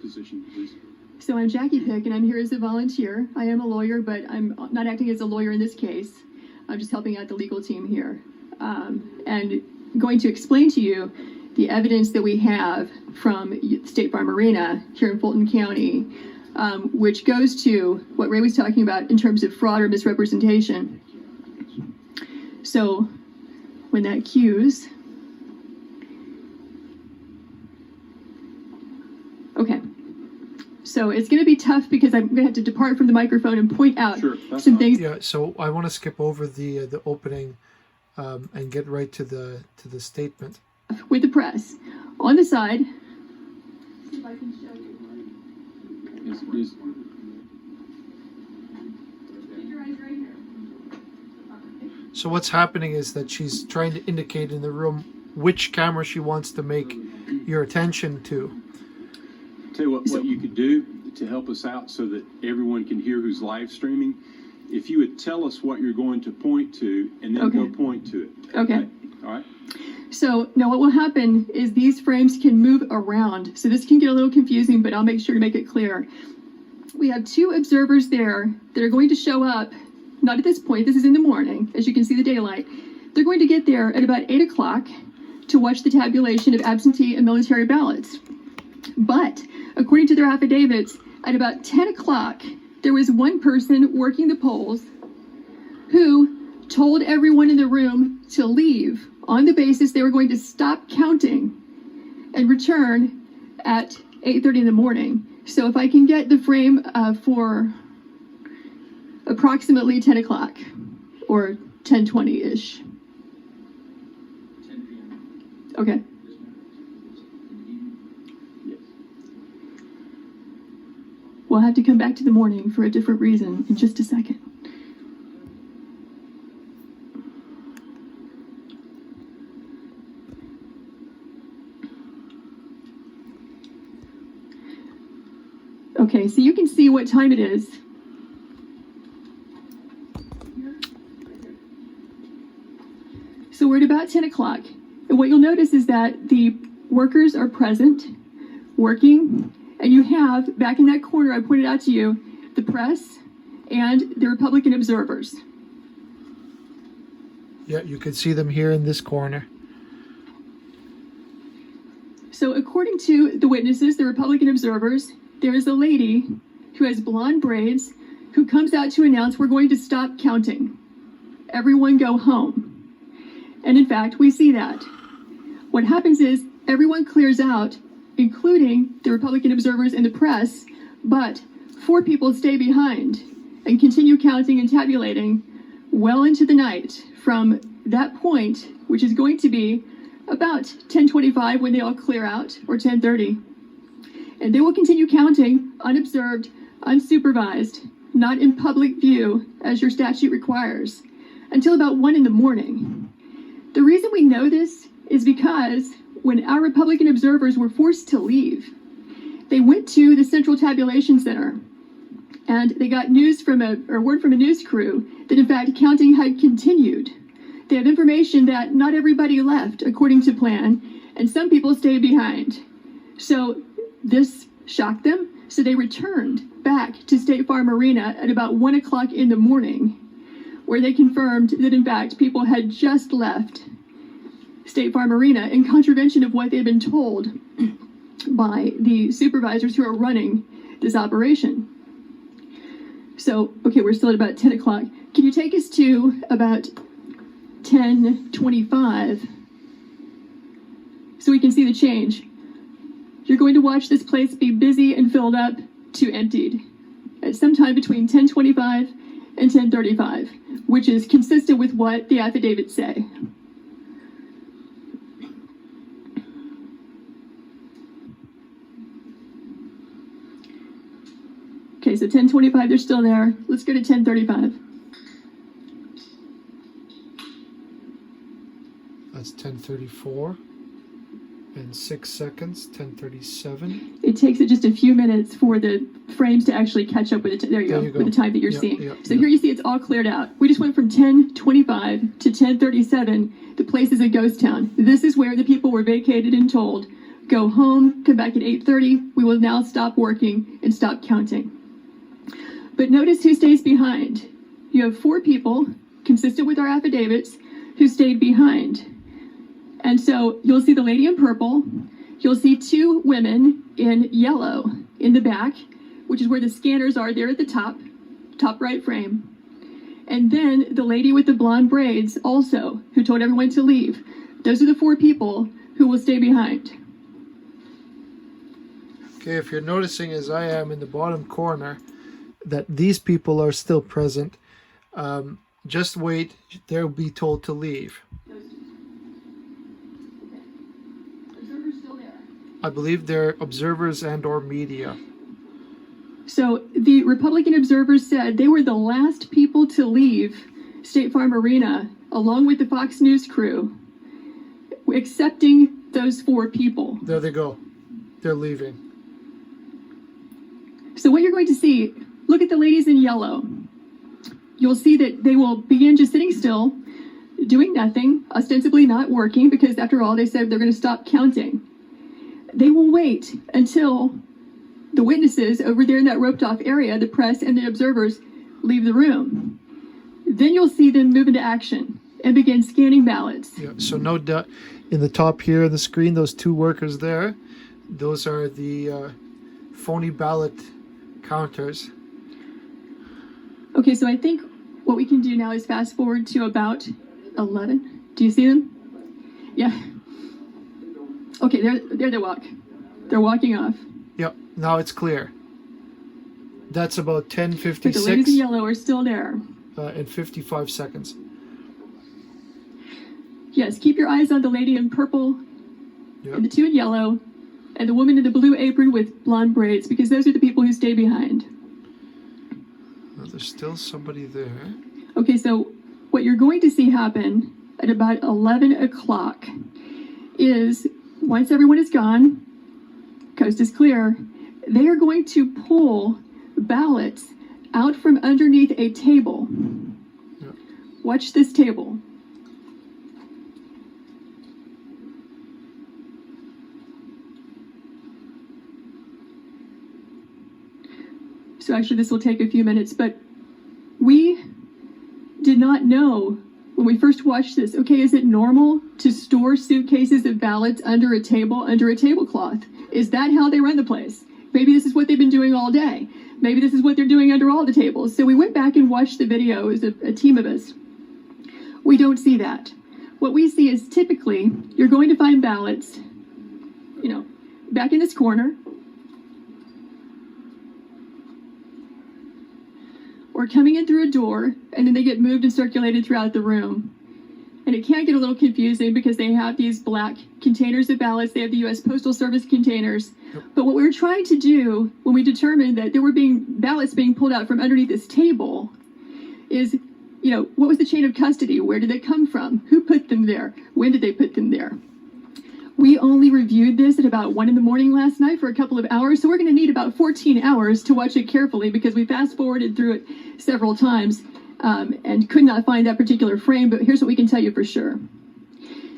position, please. So I'm Jackie Pick, and I'm here as a volunteer. I am a lawyer, but I'm not acting as a lawyer in this case. I'm just helping out the legal team here. And going to explain to you the evidence that we have from State Farm Arena here in Fulton County, which goes to what Ray was talking about in terms of fraud or misrepresentation. So when that cues, okay. So it's going to be tough because I'm going to have to depart from the microphone and point out some things. Yeah, so I want to skip over the opening and get right to the statement. With the press. On the side. See if I can show you. Yes, please. Keep your eyes right here. So what's happening is that she's trying to indicate in the room which camera she wants to make your attention to. Tell you what you could do to help us out so that everyone can hear who's live streaming. If you would tell us what you're going to point to and then go point to it. Okay. All right. So now what will happen is these frames can move around. So this can get a little confusing, but I'll make sure to make it clear. We have two observers there that are going to show up, not at this point, this is in the morning, as you can see the daylight. They're going to get there at about 8 o'clock to watch the tabulation of absentee and military ballots. But according to their affidavits, at about 10 o'clock, there was one person working the polls who told everyone in the room to leave on the basis they were going to stop counting and return at 8:30 in the morning. So if I can get the frame for approximately 10 o'clock or 10:20-ish. 10 p.m. Okay. We'll have to come back to the morning for a different reason in just a second. Okay, so you can see what time it is. So we're at about 10 o'clock. And what you'll notice is that the workers are present, working, and you have, back in that corner I pointed out to you, the press and the Republican observers. Yeah, you can see them here in this corner. So according to the witnesses, the Republican observers, there is a lady who has blonde braids who comes out to announce we're going to stop counting. Everyone go home. And in fact, we see that. What happens is everyone clears out, including the Republican observers and the press, but 4 people stay behind and continue counting and tabulating well into the night from that point, which is going to be about 10:25 when they all clear out, or 10:30. And they will continue counting unobserved, unsupervised, not in public view as your statute requires, until about 1 in the morning. The reason we know this is because when our Republican observers were forced to leave, they went to the Central Tabulation Center and they got word from a news crew that in fact counting had continued. They have information that not everybody left according to plan and some people stayed behind. So this shocked them, so they returned back to State Farm Arena at about 1 o'clock in the morning, where they confirmed that in fact people had just left State Farm Arena in contravention of what they'd been told by the supervisors who are running this operation. So, okay, we're still at about 10 o'clock. Can you take us to about 10:25 so we can see the change? You're going to watch this place be busy and filled up to emptied at some time between 10:25 and 10:35, which is consistent with what the affidavits say. Okay, so 10:25, they're still there. Let's go to 10:35. That's 10:34 and 6 seconds. 10:37. It takes it just a few minutes for the frames to actually catch up with it. There you go, with the time that you're seeing. So here you see it's all cleared out. We just went from 10:25 to 10:37. The place is a ghost town. This is where the people were vacated and told go home, come back at 8:30. We will now stop working and stop counting. But notice who stays behind. You have 4 people, consistent with our affidavits, who stayed behind. And so you'll see the lady in purple. You'll see 2 women in yellow in the back, which is where the scanners are there at the top right frame. And then the lady with the blonde braids also, who told everyone to leave. Those are the 4 people who will stay behind. Okay, if you're noticing, as I am in the bottom corner, that these people are still present, just wait, they'll be told to leave. Observers still there. I believe they're observers and or media. So the Republican observers said they were the last people to leave State Farm Arena, along with the Fox News crew, accepting those 4 people. There they go. They're leaving. So what you're going to see, look at the ladies in yellow. You'll see that they will begin just sitting still, doing nothing, ostensibly not working, because after all, they said they're going to stop counting. They will wait until the witnesses over there in that roped off area, the press and the observers, leave the room. Then you'll see them move into action and begin scanning ballots. Yeah, so no doubt in the top here of the screen, those 2 workers there, those are the phony ballot counters. Okay, so I think what we can do now is fast forward to about 11. Do you see them? Yeah. Okay, there they walk. They're walking off. Yep, now it's clear. That's about But the 10:56 ladies in yellow are still there. and 55 seconds. Yes, keep your eyes on the lady in purple Yep. and the 2 in yellow and the woman in the blue apron with blonde braids, because those are the people who stay behind. Well, there's still somebody there. Okay, so what you're going to see happen at about 11 o'clock is, once everyone is gone, coast is clear, they are going to pull ballots out from underneath a table. Yep. Watch this table. So actually this will take a few minutes, but we did not know when we first watched this, okay, is it normal to store suitcases of ballots under a table, under a tablecloth? Is that how they run the place? Maybe this is what they've been doing all day. Maybe this is what they're doing under all the tables. So we went back and watched the video as a team of us. We don't see that. What we see is typically you're going to find ballots, back in this corner, or coming in through a door, and then they get moved and circulated throughout the room. And it can get a little confusing because they have these black containers of ballots. They have the U.S. Postal Service containers. Yep. But what we were trying to do when we determined that there were ballots being pulled out from underneath this table is, what was the chain of custody? Where did they come from? Who put them there? When did they put them there? We only reviewed this at about 1 a.m. last night for a couple of hours, so we're going to need about 14 hours to watch it carefully because we fast-forwarded through it several times and could not find that particular frame, but here's what we can tell you for sure.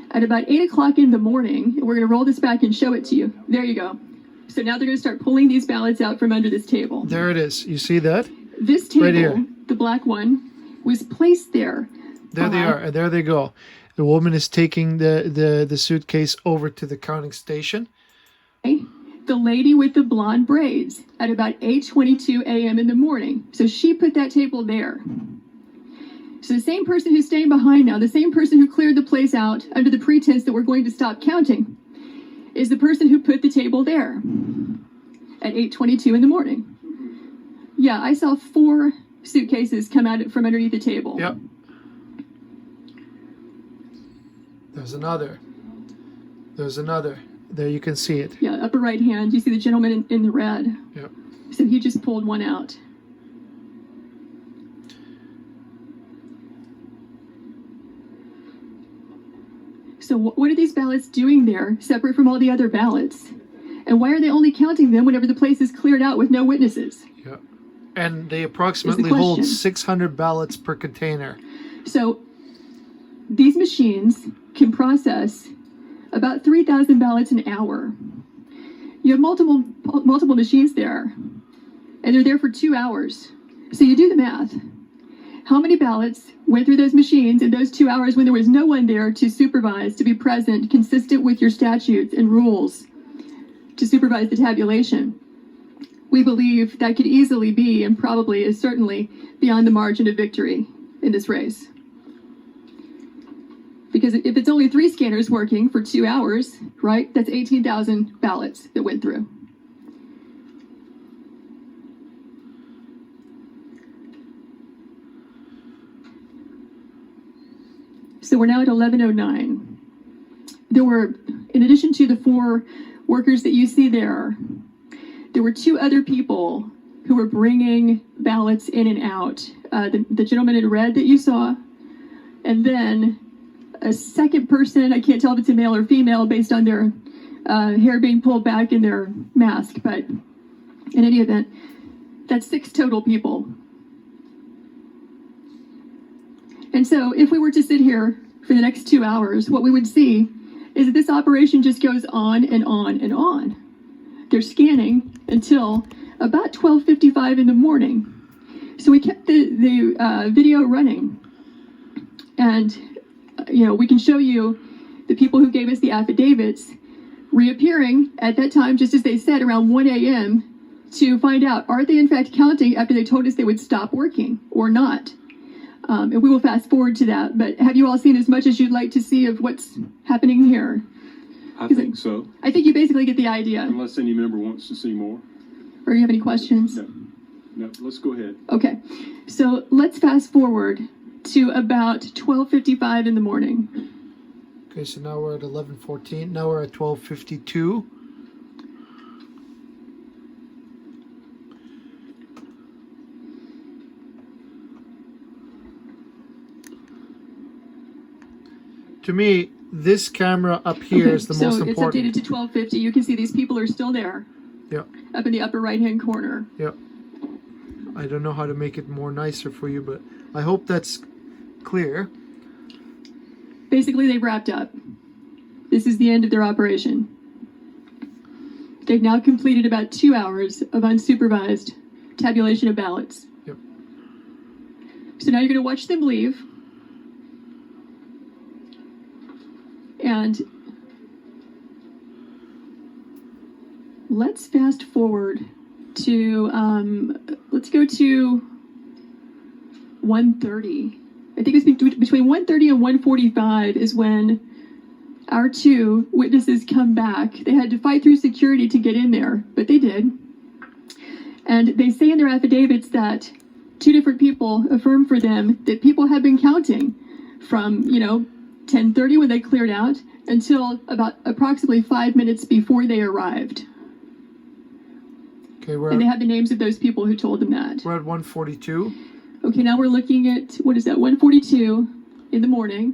At about 8 o'clock in the morning, and we're going to roll this back and show it to you. There you go. So now they're going to start pulling these ballots out from under this table. There it is. You see that? This table, Right here. the black one, was placed there. There they are. And there they go. The woman is taking the suitcase over to the counting station. The lady with the blonde braids at about 8:22 a.m. in the morning. So she put that table there. So the same person who's staying behind now, the same person who cleared the place out under the pretense that we're going to stop counting, is the person who put the table there at 8:22 in the morning. Yeah, I saw 4 suitcases come out from underneath the table. Yep. There's another. There's another. There you can see it. Yeah, upper right hand, you see the gentleman in the red. Yep. So he just pulled one out. So what are these ballots doing there, separate from all the other ballots? And why are they only counting them whenever the place is cleared out with no witnesses? Yep. And they approximately hold question. 600 ballots per container. So these machines can process about 3,000 ballots an hour. You have multiple machines there, and they're there for 2 hours. So you do the math. How many ballots went through those machines in those 2 hours when there was no one there to supervise, to be present, consistent with your statutes and rules, to supervise the tabulation? We believe that could easily be, and probably is certainly, beyond the margin of victory in this race. Because if it's only 3 scanners working for 2 hours, right, that's 18,000 ballots that went through. So we're now at 11:09. There were, in addition to the 4 workers that you see there were 2 other people who were bringing ballots in and out. The gentleman in red that you saw, and then a second person. I can't tell if it's a male or female based on their hair being pulled back in their mask, but in any event, that's 6 total people. And so if we were to sit here for the next 2 hours, what we would see is that this operation just goes on and on and on. They're scanning until about 12:55 in the morning. So we kept the video running. And, we can show you the people who gave us the affidavits reappearing at that time, just as they said, around 1 a.m. to find out, are they in fact counting after they told us they would stop working or not? And we will fast forward to that. But have you all seen as much as you'd like to see of what's happening here? I think so. I think you basically get the idea. Unless any member wants to see more. Or you have any questions? No, let's go ahead. Okay, so let's fast forward to about 12:55 in the morning. Okay, so now we're at 11:14. Now we're at 12:52. To me, this camera up here is the most important. So it's updated to 12:50. You can see these people are still there. Yeah. Up in the upper right-hand corner. Yeah. I don't know how to make it more nicer for you, but I hope that's clear. Basically, they've wrapped up. This is the end of their operation. They've now completed about 2 hours of unsupervised tabulation of ballots. Yep. So now you're going to watch them leave. And let's fast forward to, let's go to 1:30. I think it's between 1:30 and 1:45 is when our 2 witnesses come back. They had to fight through security to get in there, but they did. And they say in their affidavits that 2 different people affirm for them that people have been counting from, 10:30 when they cleared out until about approximately 5 minutes before they arrived. Okay, and they have the names of those people who told them that. We're at 1:42. Okay, now we're looking at, 1:42 in the morning.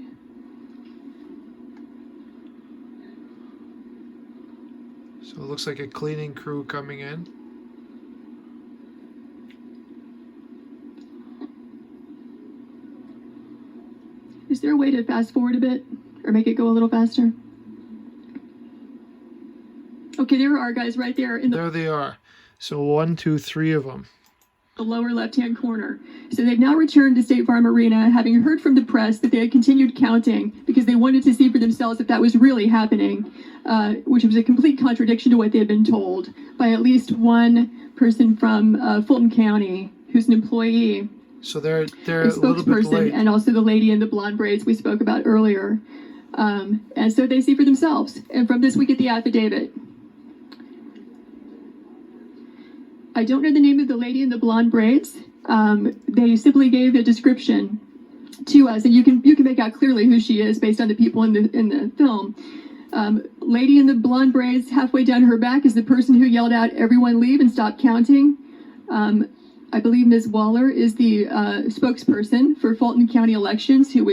So it looks like a cleaning crew coming in. Is there a way to fast forward a bit or make it go a little faster? Okay, there are our guys right there in the There they are. So 1, 2, 3 of them. The lower left-hand corner. So they've now returned to State Farm Arena, having heard from the press that they had continued counting because they wanted to see for themselves if that was really happening, which was a complete contradiction to what they had been told by at least one person from Fulton County who's an employee. So they're a a little bit late. And also the lady in the blonde braids we spoke about earlier. And so they see for themselves. And from this we get the affidavit. I don't know the name of the lady in the blonde braids. They simply gave a description to us, and you can make out clearly who she is based on the people in the film. Lady in the blonde braids, halfway down her back, is the person who yelled out, "Everyone leave and stop counting." I believe Ms. Waller is the spokesperson for Fulton County Elections, who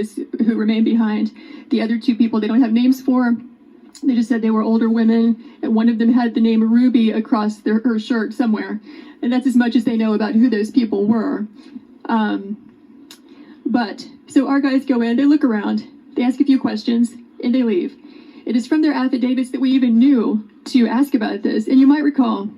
remained behind the other 2 people they don't have names for. They just said they were older women, and one of them had the name Ruby across her shirt somewhere. And that's as much as they know about who those people were. So our guys go in, they look around, they ask a few questions, and they leave. It is from their affidavits that we even knew to ask about this. And you might recall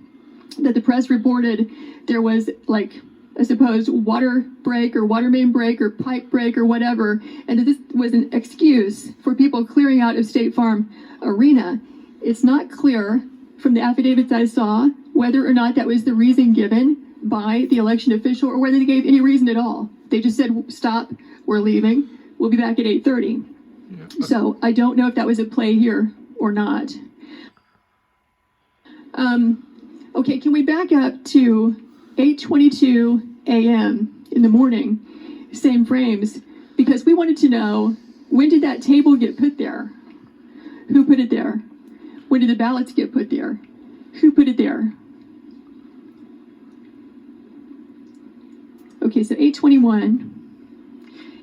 that the press reported there was like a supposed water break or water main break or pipe break or whatever, and that this was an excuse for people clearing out of State Farm Arena. It's not clear from the affidavits I saw whether or not that was the reason given by the election official or whether they gave any reason at all. They just said, stop, we're leaving, we'll be back at 8:30. Yeah. So I don't know if that was a play here or not. Okay, can we back up to 8:22 a.m. in the morning, same frames, because we wanted to know, when did that table get put there? Who put it there? When did the ballots get put there? Who put it there? Okay, so 8:21.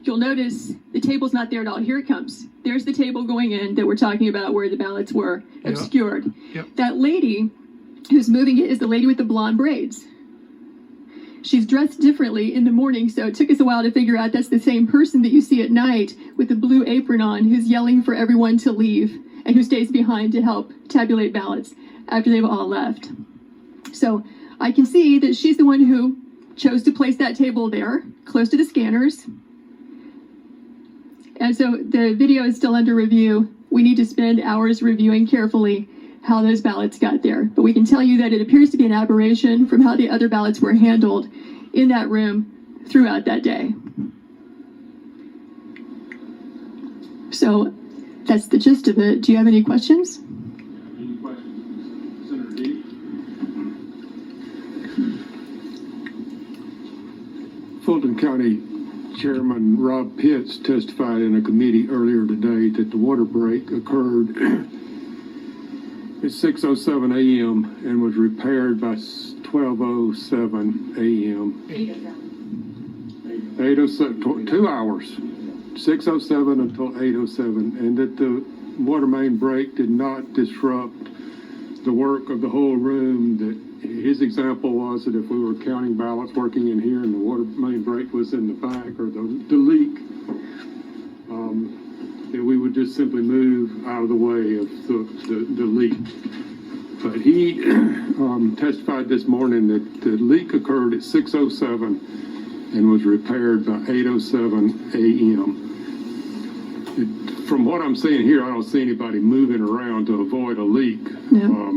You'll notice the table's not there at all. Here it comes. There's the table going in that we're talking about where the ballots were obscured. Yep. That lady who's moving it is the lady with the blonde braids. She's dressed differently in the morning, so it took us a while to figure out that's the same person that you see at night with the blue apron on, who's yelling for everyone to leave and who stays behind to help tabulate ballots after they've all left. So I can see that she's the one who chose to place that table there, close to the scanners. And so the video is still under review. We need to spend hours reviewing carefully how those ballots got there. But we can tell you that it appears to be an aberration from how the other ballots were handled in that room throughout that day. So that's the gist of it. Do you have any questions? Any questions? Senator Dean? Fulton County Chairman Rob Pitts testified in a committee earlier today that the water break occurred at 6:07 a.m. and was repaired by 12:07 a.m. 8:07, 2 hours, 6:07 until 8:07, and that the water main break did not disrupt the work of the whole room. That his example was that if we were counting ballots working in here and the water main break was in the back or the leak, that we would just simply move out of the way of the leak. But he testified this morning that the leak occurred at 6:07 and was repaired by 8:07 a.m. From what I'm seeing here, I don't see anybody moving around to avoid a leak. No.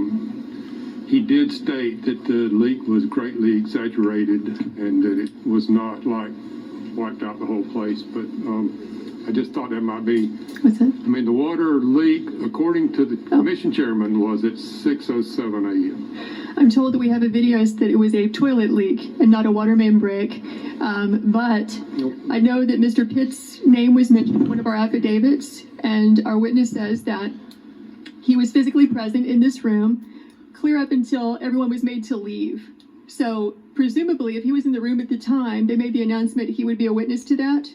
He did state that the leak was greatly exaggerated and that it was not like wiped out the whole place, but I just thought that might be. What's that? I mean, the water leak, according to the commission chairman, was at 6:07 a.m. I'm told that we have a video that it was a toilet leak and not a water main break. But Nope. I know that Mr. Pitt's name was mentioned in one of our affidavits, and our witness says that he was physically present in this room clear up until everyone was made to leave. So presumably, if he was in the room at the time, they made the announcement he would be a witness to that.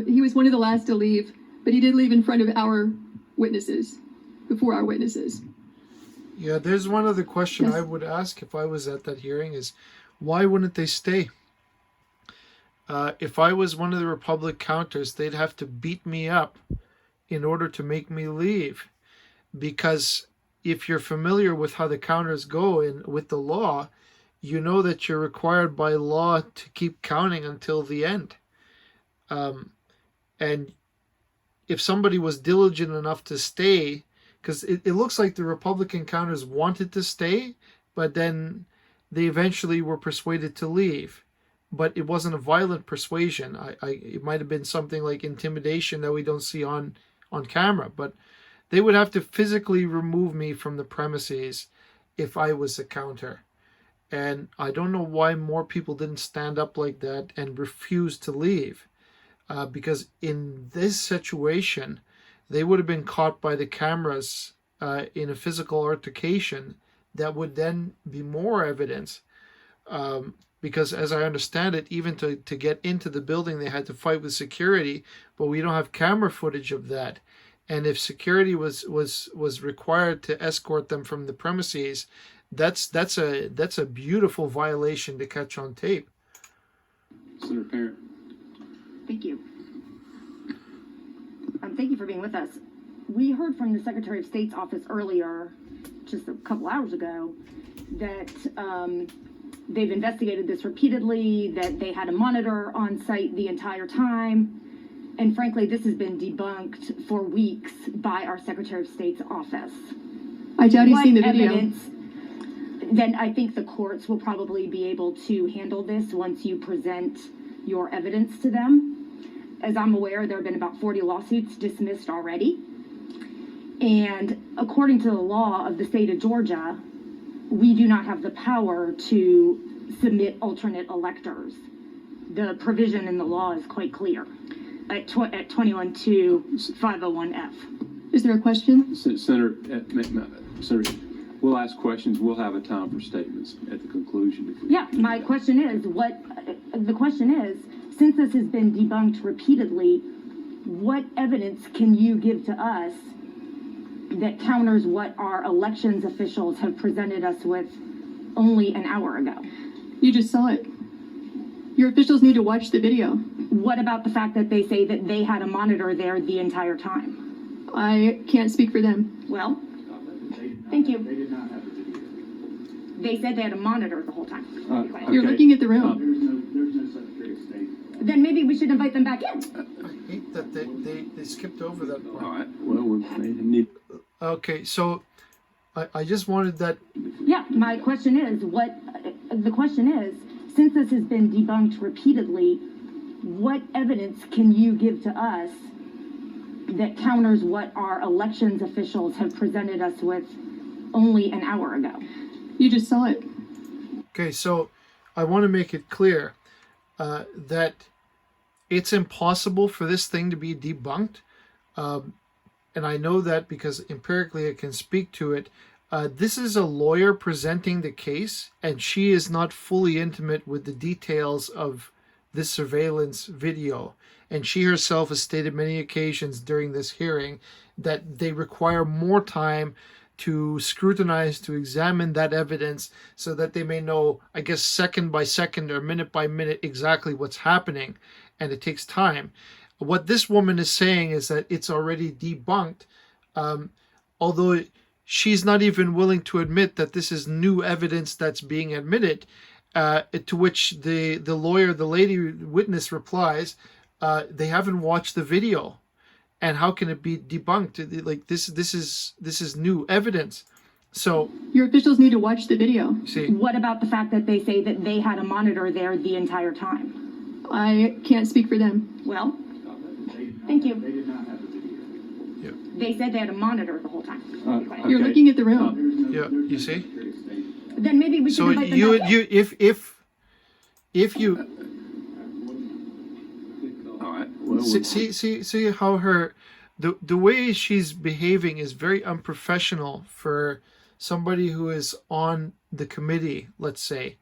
He was one of the last to leave, but he did leave in front of our witnesses, before our witnesses. Yeah, there's one other question Yes. I would ask if I was at that hearing is, why wouldn't they stay? If I was one of the Republic counters, they'd have to beat me up in order to make me leave. Because if you're familiar with how the counters go and with the law, you know that you're required by law to keep counting until the end. And if somebody was diligent enough to stay, because it looks like the Republican counters wanted to stay, but then they eventually were persuaded to leave. But it wasn't a violent persuasion. It might have been something like intimidation that we don't see on camera. But they would have to physically remove me from the premises if I was a counter. And I don't know why more people didn't stand up like that and refuse to leave. Because in this situation, they would have been caught by the cameras in a physical altercation that would then be more evidence. Because as I understand it, even to get into the building, they had to fight with security, but we don't have camera footage of that. And if security was required to escort them from the premises, that's a beautiful violation to catch on tape. Senator Parent. Thank you. Thank you for being with us. we heard from the Secretary of State's office earlier, just a couple hours ago, that they've investigated this repeatedly, that they had a monitor on site the entire time. And frankly, this has been debunked for weeks by our Secretary of State's office. I doubt he's What seen the video. evidence? Then I think the courts will probably be able to handle this once you present your evidence to them. As I'm aware, there have been about 40 lawsuits dismissed already. And according to the law of the state of Georgia, we do not have the power to submit alternate electors. The provision in the law is quite clear at 21-501F. Is there a question? Senator, Senator, we'll ask questions. We'll have a time for statements at the conclusion. If we- Yeah, my question is, since this has been debunked repeatedly, what evidence can you give to us that counters what our elections officials have presented us with only an hour ago? You just saw it. Your officials need to watch the video. What about the fact that they say that they had a monitor there the entire time? I can't speak for them. Well, thank you. They did not have the video. They said they had a monitor the whole time. You're Okay. looking at the room. There's no Secretary of State. Then maybe we should invite them back in. I hate that they skipped over that All part. right, well, we need, Okay, so I just wanted that. Yeah, my question is, since this has been debunked repeatedly, what evidence can you give to us that counters what our elections officials have presented us with only an hour ago? You just saw it. Okay, so I want to make it clear that it's impossible for this thing to be debunked. And I know that because empirically I can speak to it. This is a lawyer presenting the case, and she is not fully intimate with the details of this surveillance video. And she herself has stated many occasions during this hearing that they require more time to scrutinize, to examine that evidence so that they may know, I guess, second by second or minute by minute exactly what's happening. And it takes time. What this woman is saying is that it's already debunked, although she's not even willing to admit that this is new evidence that's being admitted, to which the lawyer, the lady witness replies, they haven't watched the video. And how can it be debunked? Like this is new evidence. So Your officials need to watch the video. see, What about the fact that they say that they had a monitor there the entire time? I can't speak for them. Well, thank you. They did not have the video. They said they had a monitor the whole time. You're Okay. looking at the room. yeah, you see. Then maybe we should So invite them you back in. if you All right, well, see how the way she's behaving is very unprofessional for somebody who is on the committee, let's say.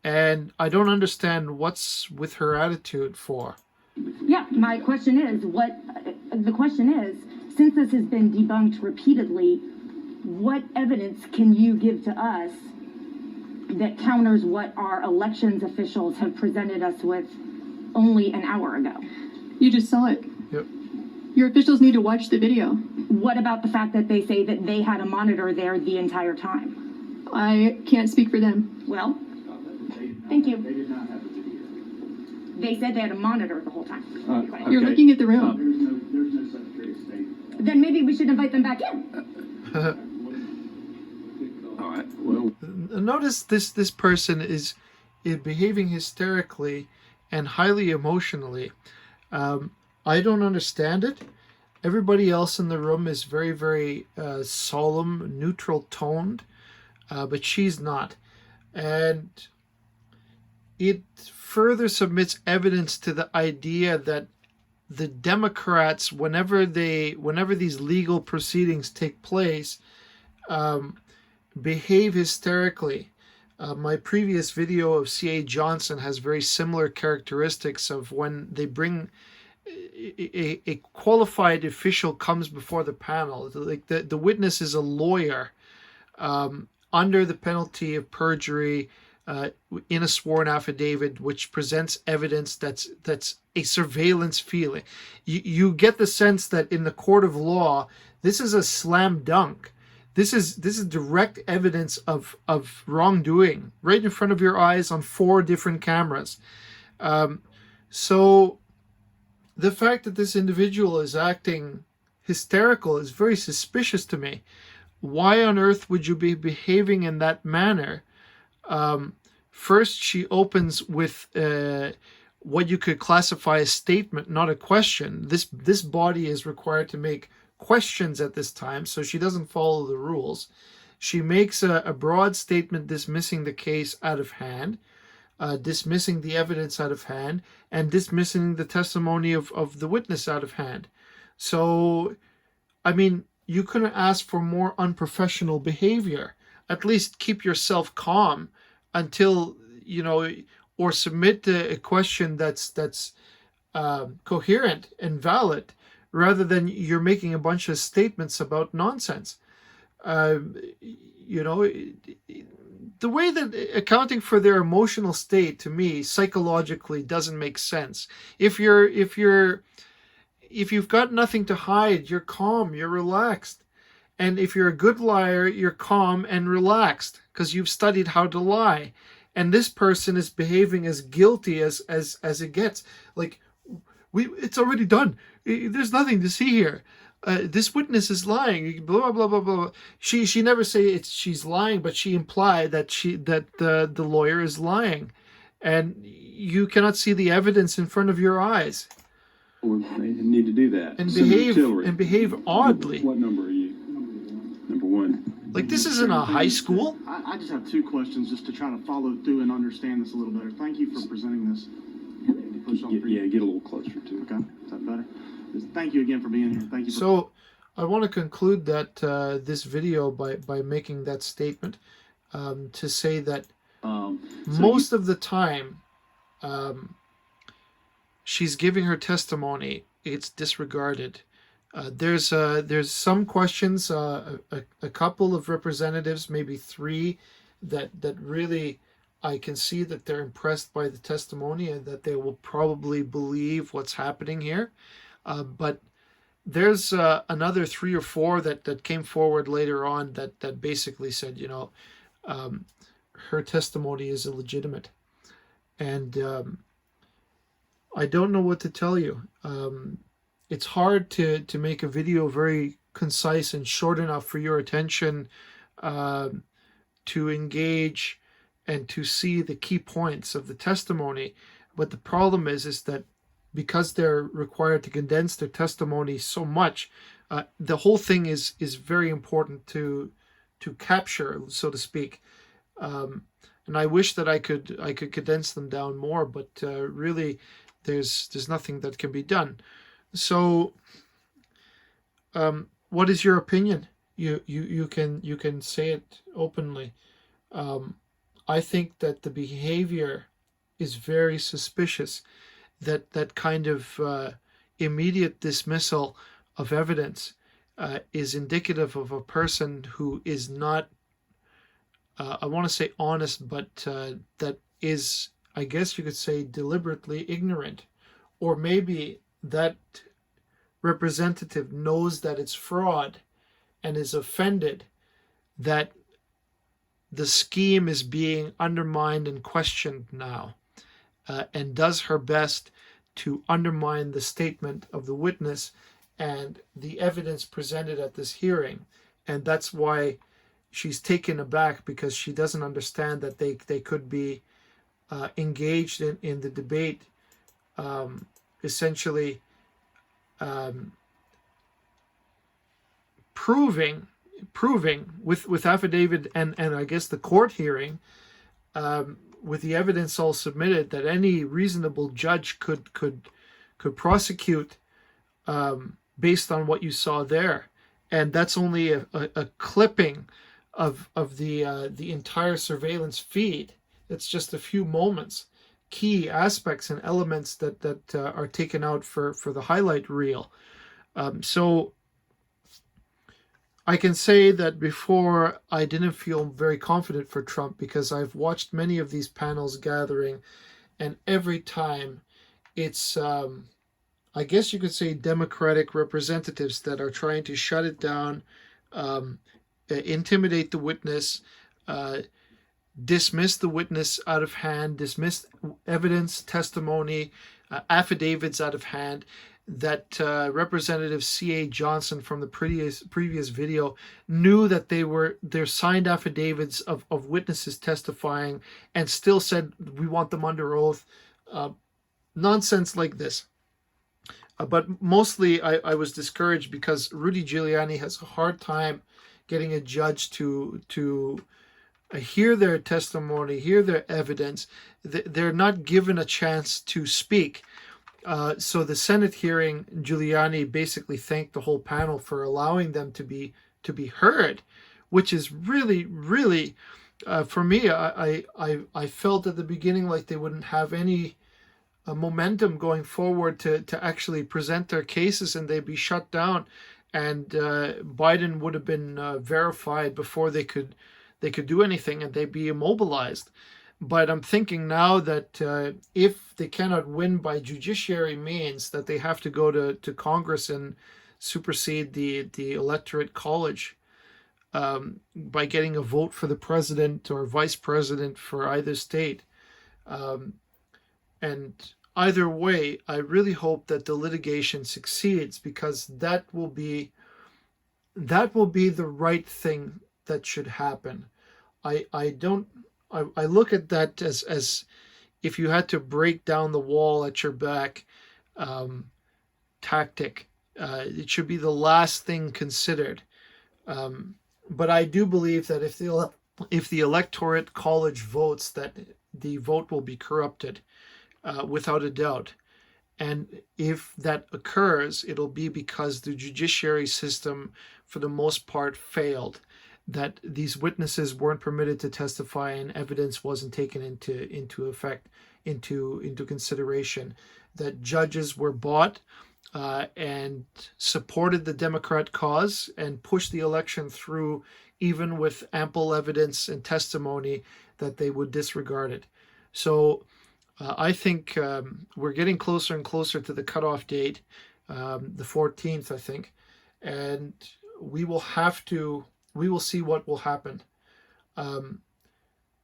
And I don't understand what's with her attitude for. Yeah, my question is, since this has been debunked repeatedly, what evidence can you give to us that counters what our elections officials have presented us with only an hour ago? You just saw it. Yep. Your officials need to watch the video. What about the fact that they say that they had a monitor there the entire time? I can't speak for them. Well, thank you. They did not have the video. They said they had a monitor the whole time. You're Okay. looking at the room. There's no Secretary of State. Then maybe we should invite them back in. All right, well, Notice this person is behaving hysterically and highly emotionally. I don't understand it. Everybody else in the room is very, very solemn, neutral toned, but she's not. And it further submits evidence to the idea that the Democrats, whenever these legal proceedings take place, behave hysterically. My previous video of C.A. Johnson has very similar characteristics of when they bring a qualified official comes before the panel. Like the witness is a lawyer under the penalty of perjury, in a sworn affidavit, which presents evidence that's a surveillance feeling. You get the sense that in the court of law, this is a slam dunk. This is direct evidence of wrongdoing right in front of your eyes on 4 different cameras. So the fact that this individual is acting hysterical is very suspicious to me. Why on earth would you be behaving in that manner? First, she opens with what you could classify as statement, not a question. This body is required to make questions at this time, so she doesn't follow the rules. She makes a broad statement dismissing the case out of hand, dismissing the evidence out of hand, and dismissing the testimony of the witness out of hand. So, I mean, you couldn't ask for more unprofessional behavior. At least keep yourself calm until, or submit a question that's coherent and valid, rather than you're making a bunch of statements about nonsense. The way that accounting for their emotional state, to me, psychologically doesn't make sense. If you've got nothing to hide, you're calm, you're relaxed. And if you're a good liar, you're calm and relaxed because you've studied how to lie. And this person is behaving as guilty as it gets. Like, it's already done. There's nothing to see here. This witness is lying. Blah blah blah blah. She never say she's lying, but she implied that the lawyer is lying, and you cannot see the evidence in front of your eyes. Well, they need to do that. And behave oddly. What number are you? Number 1. Like, this isn't a high school. I just have 2 questions just to try to follow through and understand this a little better. Thank you for presenting this. Get a little closer to it. Okay, is that better? Thank you again for being here. Thank you. So, I want to conclude that this video by making that statement to say that most of the time, she's giving her testimony. It's disregarded. There's some questions, a couple of representatives, maybe 3, that really I can see that they're impressed by the testimony and that they will probably believe what's happening here. But there's another 3 or 4 that came forward later on that basically said, her testimony is illegitimate. And I don't know what to tell you. It's hard to make a video very concise and short enough for your attention to engage and to see the key points of the testimony. But the problem is that because they're required to condense their testimony so much, the whole thing is very important to capture, so to speak. And I wish that I could condense them down more, but really there's nothing that can be done. So, what is your opinion? You can say it openly. I think that the behavior is very suspicious. That kind of immediate dismissal of evidence is indicative of a person who is not, I want to say honest, but that is, I guess you could say, deliberately ignorant. Or maybe that representative knows that it's fraud and is offended that the scheme is being undermined and questioned now, and does her best to undermine the statement of the witness and the evidence presented at this hearing. And that's why she's taken aback, because she doesn't understand that they could be engaged in the debate, essentially proving with affidavit and I guess the court hearing, with the evidence all submitted, that any reasonable judge could prosecute based on what you saw there. And that's only a clipping of the entire surveillance feed. It's just a few moments, key aspects and elements that are taken out for the highlight reel. So I can say that before I didn't feel very confident for Trump because I've watched many of these panels gathering, and every time it's, I guess you could say, Democratic representatives that are trying to shut it down, intimidate the witness, dismiss the witness out of hand, dismiss evidence, testimony, affidavits out of hand. That Representative C.A. Johnson from the previous video knew that they're signed affidavits of witnesses testifying and still said we want them under oath. Nonsense like this. But mostly I was discouraged because Rudy Giuliani has a hard time getting a judge to hear their testimony, hear their evidence. They're not given a chance to speak. So the Senate hearing, Giuliani basically thanked the whole panel for allowing them to be heard, which is really, really, for me, I felt at the beginning like they wouldn't have any momentum going forward to actually present their cases, and they'd be shut down, and Biden would have been verified before they could do anything, and they'd be immobilized. But I'm thinking now that if they cannot win by judiciary means, that they have to go to Congress and supersede the electorate college by getting a vote for the president or vice president for either state. And either way, I really hope that the litigation succeeds, because that will be the right thing that should happen. I look at that as if you had to break down the wall at your back tactic. It should be the last thing considered. But I do believe that if the electorate college votes, that the vote will be corrupted without a doubt. And if that occurs, it'll be because the judiciary system, for the most part, failed. That these witnesses weren't permitted to testify and evidence wasn't taken into consideration. That judges were bought and supported the Democrat cause and pushed the election through, even with ample evidence and testimony that they would disregard it. So I think we're getting closer and closer to the cutoff date, the 14th, I think, and we will see what will happen.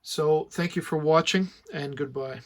So thank you for watching, and goodbye.